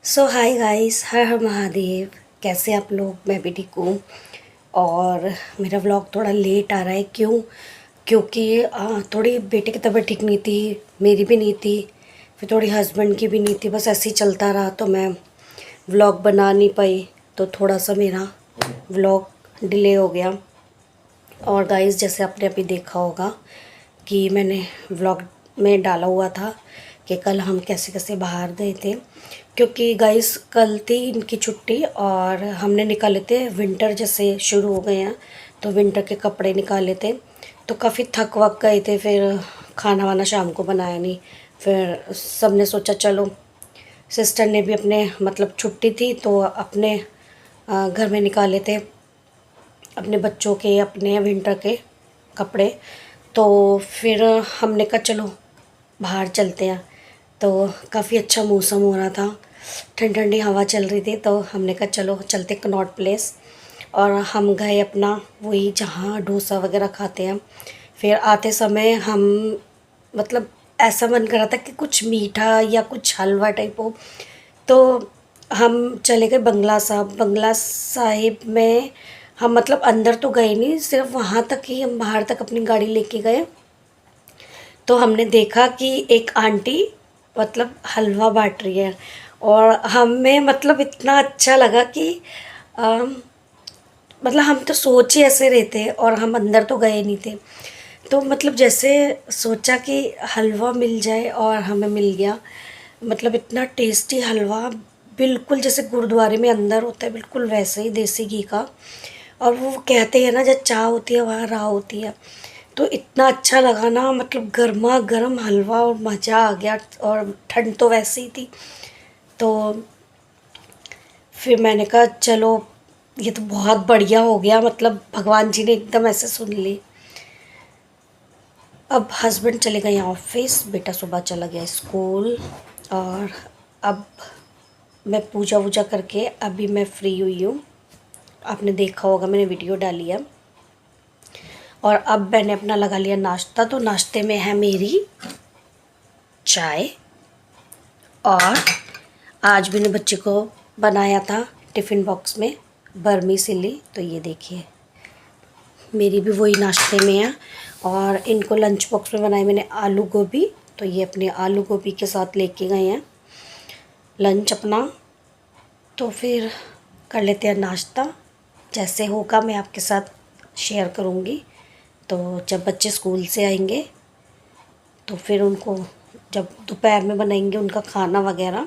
सो hi guys, हर हर महादेव। कैसे आप लोग? मैं भी ठीक हूँ। और मेरा व्लॉग थोड़ा लेट आ रहा है। क्योंकि थोड़ी बेटे की तबीयत ठीक नहीं थी, मेरी भी नहीं थी, फिर थोड़ी हस्बैंड की भी नहीं थी। बस ऐसे ही चलता रहा तो मैं व्लॉग बना नहीं पाई, तो थोड़ा सा मेरा व्लॉग डिले हो गया। और गाइस, जैसे आपने अभी देखा होगा कि मैंने व्लॉग में डाला हुआ था कि कल हम कैसे कैसे बाहर गए थे। क्योंकि गाइस कल थी इनकी छुट्टी और हमने निकाले थे, विंटर जैसे शुरू हो गए हैं तो विंटर के कपड़े निकाले थे। तो काफ़ी थक वक गए थे, फिर खाना वाना शाम को बनाया नहीं। फिर सब ने सोचा चलो, सिस्टर ने भी अपने मतलब छुट्टी थी तो अपने घर में निकाले थे अपने बच्चों के, अपने विंटर के कपड़े। तो फिर हमने कहा चलो बाहर चलते हैं। तो काफ़ी अच्छा मौसम हो रहा था, ठंडी ठंडी हवा चल रही थी, तो हमने कहा चलो चलते कनॉट प्लेस। और हम गए अपना वही जहाँ डोसा वगैरह खाते हैं। फिर आते समय हम मतलब ऐसा मन कर रहा था कि कुछ मीठा या कुछ हलवा टाइप हो, तो हम चले गए बंगला साहब। बंगला साहिब में हम मतलब अंदर तो गए नहीं, सिर्फ वहाँ तक ही हम बाहर तक अपनी गाड़ी लेके गए। तो हमने देखा कि एक आंटी मतलब हलवा बाँट रही है, और हमें मतलब इतना अच्छा लगा कि अम, मतलब हम तो सोच ही ऐसे रहे थे और हम अंदर तो गए नहीं थे। तो मतलब जैसे सोचा कि हलवा मिल जाए और हमें मिल गया। मतलब इतना टेस्टी हलवा, बिल्कुल जैसे गुरुद्वारे में अंदर होता है बिल्कुल वैसे ही, देसी घी का। और वो कहते हैं ना, जब चाह होती है वहाँ राह होती है। तो इतना अच्छा लगा ना, मतलब गर्मा गर्म हलवा और मज़ा आ गया। और ठंड तो वैसे ही थी, तो फिर मैंने कहा चलो ये तो बहुत बढ़िया हो गया, मतलब भगवान जी ने एकदम ऐसे सुन ली। अब हस्बैंड चले गए ऑफिस, बेटा सुबह चला गया स्कूल। और अब मैं पूजा वूजा करके अभी मैं फ्री हुई हूँ। आपने देखा होगा मैंने वीडियो डाली है। और अब मैंने अपना लगा लिया नाश्ता। तो नाश्ते में है मेरी चाय, और आज मैंने बच्चे को बनाया था टिफ़िन बॉक्स में बर्मी सिली। तो ये देखिए मेरी भी वही नाश्ते में है। और इनको लंच बॉक्स में बनाई मैंने आलू गोभी। तो ये अपने आलू गोभी के साथ लेके गए हैं लंच अपना। तो फिर कर लेते हैं नाश्ता। जैसे होगा मैं आपके साथ शेयर करूँगी। तो जब बच्चे स्कूल से आएंगे तो फिर उनको जब दोपहर में बनाएंगे उनका खाना वगैरह।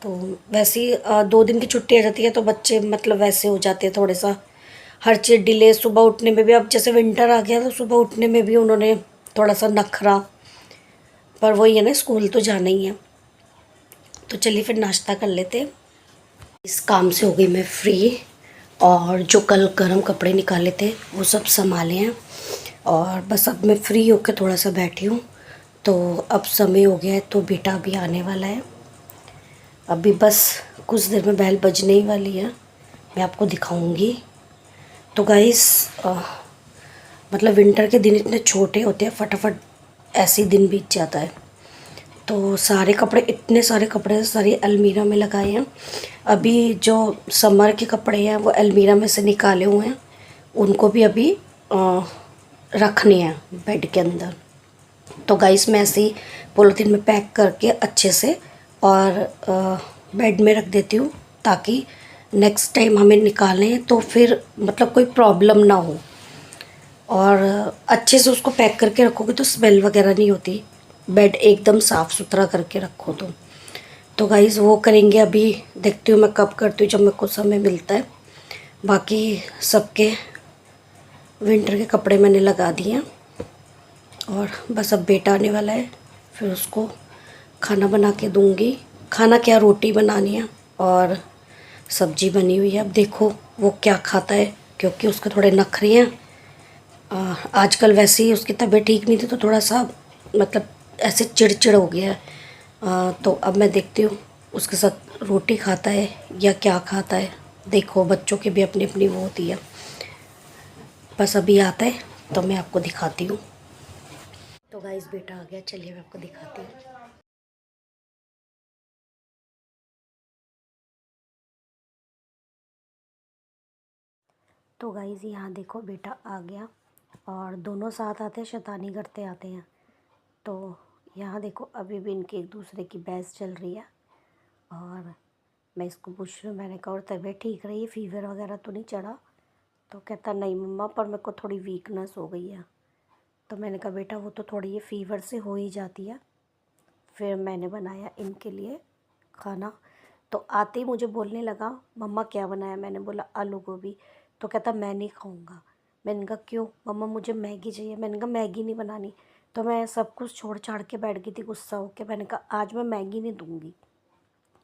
तो वैसे ही 2 दिन की छुट्टी आ जाती है तो बच्चे मतलब वैसे हो जाते हैं थोड़े सा, हर चीज़ डिले। सुबह उठने में भी, अब जैसे विंटर आ गया तो सुबह उठने में भी उन्होंने थोड़ा सा नखरा, पर वही है ना, स्कूल तो जाना ही है। तो चलिए फिर नाश्ता कर लेते हैं। इस काम से हो गई मैं फ्री, और जो कल गर्म कपड़े निकाले थे वो सब संभाले हैं। और बस अब मैं फ्री होकर थोड़ा सा बैठी हूँ। तो अब समय हो गया है तो बेटा अभी आने वाला है। अभी बस कुछ देर में बेल बजने ही वाली है, मैं आपको दिखाऊंगी। तो गाइस मतलब विंटर के दिन इतने छोटे होते हैं, फटाफट ऐसे ही दिन बीत जाता है। तो सारे कपड़े, इतने सारे कपड़े सारी अलमीरा में लगाए हैं। अभी जो समर के कपड़े हैं वो अलमीरा में से निकाले हुए हैं, उनको भी अभी रखने हैं बेड के अंदर। तो गाइस मैं ऐसे ही पॉलीथीन में पैक करके अच्छे से और बेड में रख देती हूँ, ताकि नेक्स्ट टाइम हमें निकालें तो फिर मतलब कोई प्रॉब्लम ना हो। और अच्छे से उसको पैक करके रखोगे तो स्मेल वगैरह नहीं होती। बेड एकदम साफ़ सुथरा करके रखो तो गाइस वो करेंगे अभी। देखती हूँ मैं कब करती हूँ, जब मेरे को समय मिलता है। बाकी सबके विंटर के कपड़े मैंने लगा दिए हैं, और बस अब बेटा आने वाला है, फिर उसको खाना बना के दूँगी। खाना क्या, रोटी बनानी है और सब्जी बनी हुई है। अब देखो वो क्या खाता है, क्योंकि उसके थोड़े नखरे हैं। आजकल वैसे ही उसकी तबीयत ठीक नहीं थी तो थोड़ा सा मतलब ऐसे चिड़चिड़ हो गया है। तो अब मैं देखती हूँ उसके साथ रोटी खाता है या क्या खाता है। देखो बच्चों की भी अपनी अपनी वो होती है। बस अभी आता है तो मैं आपको दिखाती हूँ। तो गाइस बेटा आ गया, चलिए मैं आपको दिखाती हूँ। तो गाइज़ यहाँ देखो बेटा आ गया और दोनों साथ आते हैं, शैतानी करते आते हैं। तो यहाँ देखो अभी भी इनके एक दूसरे की बहस चल रही है और मैं इसको पूछ रही हूँ, मैंने कहा और तबीयत ठीक रही है, फीवर वगैरह तो नहीं चढ़ा? तो कहता नहीं मम्मा, पर मेरे को थोड़ी वीकनेस हो गई है। तो मैंने कहा बेटा वो तो थोड़ी ये फ़ीवर से हो ही जाती है। फिर मैंने बनाया इनके लिए खाना। तो आते ही मुझे बोलने लगा मम्मा क्या बनाया? मैंने बोला आलू गोभी। तो कहता मैं नहीं खाऊंगा। मैंने कहा क्यों? मम्मा मुझे मैगी चाहिए। मैंने कहा मैगी नहीं बनानी। तो मैं सब कुछ छोड़ छाड़ के बैठ गई थी गुस्सा होके। मैंने कहा आज मैं मैगी नहीं दूंगी।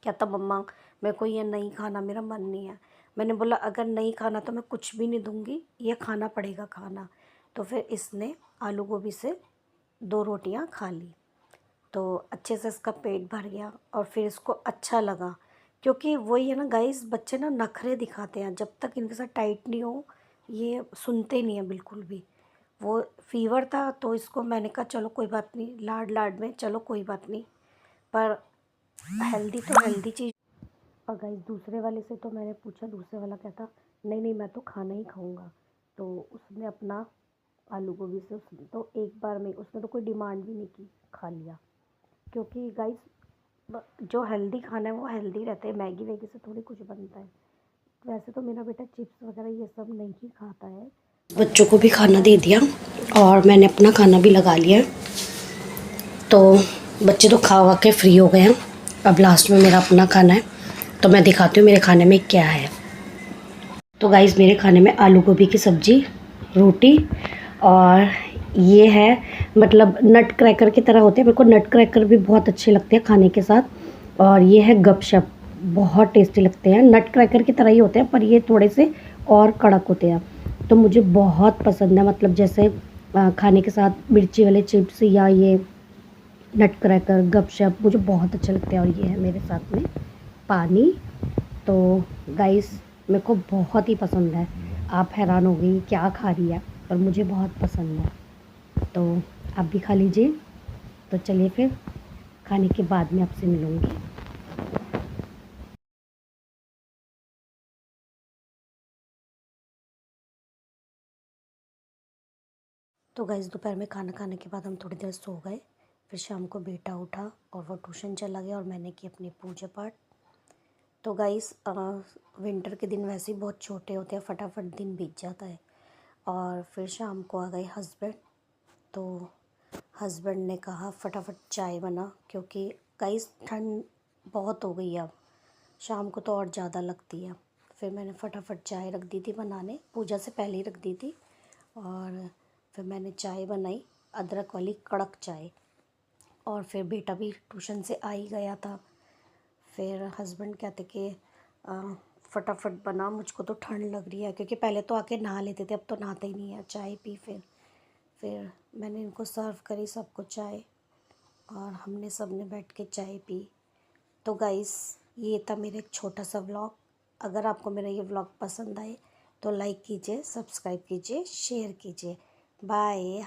कहता मम्मा मेरे को ये नहीं खाना, मेरा मन नहीं है। मैंने बोला अगर नहीं खाना तो मैं कुछ भी नहीं दूंगी, ये खाना पड़ेगा खाना। तो फिर इसने आलू गोभी से 2 रोटियां खा ली। तो अच्छे से इसका पेट भर गया और फिर इसको अच्छा लगा। क्योंकि वही है ना गाइस, बच्चे ना नखरे दिखाते हैं, जब तक इनके साथ टाइट नहीं हो ये सुनते नहीं है बिल्कुल भी। वो फीवर था तो इसको मैंने कहा चलो कोई बात नहीं, लाड लाड में चलो कोई बात नहीं, पर हेल्दी तो हेल्दी चीज़। और गाइस दूसरे वाले से तो मैंने पूछा, दूसरे वाला कहता नहीं नहीं मैं तो खाना ही खाऊंगा। तो उसने अपना आलू गोभी से उसने तो एक बार में, उसने तो कोई डिमांड भी नहीं की, खा लिया। क्योंकि गाइस जो हेल्दी खाना है वो हेल्दी रहता है, मैगी वैगी से थोड़ी कुछ बनता है। वैसे तो मेरा बेटा चिप्स वगैरह ये सब नहीं ही खाता है। बच्चों को भी खाना दे दिया और मैंने अपना खाना भी लगा लिया। तो बच्चे तो खा के फ्री हो गए हैं। अब लास्ट में मेरा अपना खाना है, तो मैं दिखाती हूँ मेरे खाने में क्या है। तो गाइस मेरे खाने में आलू गोभी की सब्ज़ी, रोटी और ये है मतलब नट क्रैकर की तरह होते हैं। मेरे को नट क्रैकर भी बहुत अच्छे लगते हैं खाने के साथ। और ये है गपशप, बहुत टेस्टी लगते हैं। नट क्रैकर की तरह ही होते हैं पर ये थोड़े से और कड़क होते हैं। तो मुझे बहुत पसंद है, मतलब जैसे खाने के साथ मिर्ची वाले चिप्स या ये नट क्रैकर गपशप मुझे बहुत अच्छे लगते हैं। और ये है मेरे साथ में पानी। तो गाइस मेरे को बहुत ही पसंद है। आप हैरान हो गई क्या खा रही है, पर मुझे बहुत पसंद है। तो आप भी खा लीजिए। तो चलिए फिर खाने के बाद में आपसे मिलूँगी। तो गाइस दोपहर में खाना खाने के बाद हम थोड़ी देर सो गए। फिर शाम को बेटा उठा और वो ट्यूशन चला गया और मैंने की अपनी पूजा पाठ। तो गाइस विंटर के दिन वैसे ही बहुत छोटे होते हैं, फटाफट दिन बीत जाता है। और फिर शाम को आ गए हस्बैंड। तो हस्बैंड ने कहा फटाफट चाय बना, क्योंकि गाइस ठंड बहुत हो गई है अब, शाम को तो और ज़्यादा लगती है। फिर मैंने फटाफट चाय रख दी थी बनाने, पूजा से पहले ही रख दी थी। और फिर मैंने चाय बनाई, अदरक वाली कड़क चाय। और फिर बेटा भी ट्यूशन से आ ही गया था। फिर हस्बैंड कहते कि फटाफट बना, मुझको तो ठंड लग रही है। क्योंकि पहले तो आके नहा लेते थे, अब तो नहाते ही नहीं है। चाय पी फिर मैंने इनको सर्व करी सबको चाय और हमने सब ने बैठ के चाय पी। तो गाइस ये था मेरा एक छोटा सा व्लॉग। अगर आपको मेरा ये व्लॉग पसंद आए तो लाइक कीजिए, सब्सक्राइब कीजिए, शेयर कीजिए। बाय।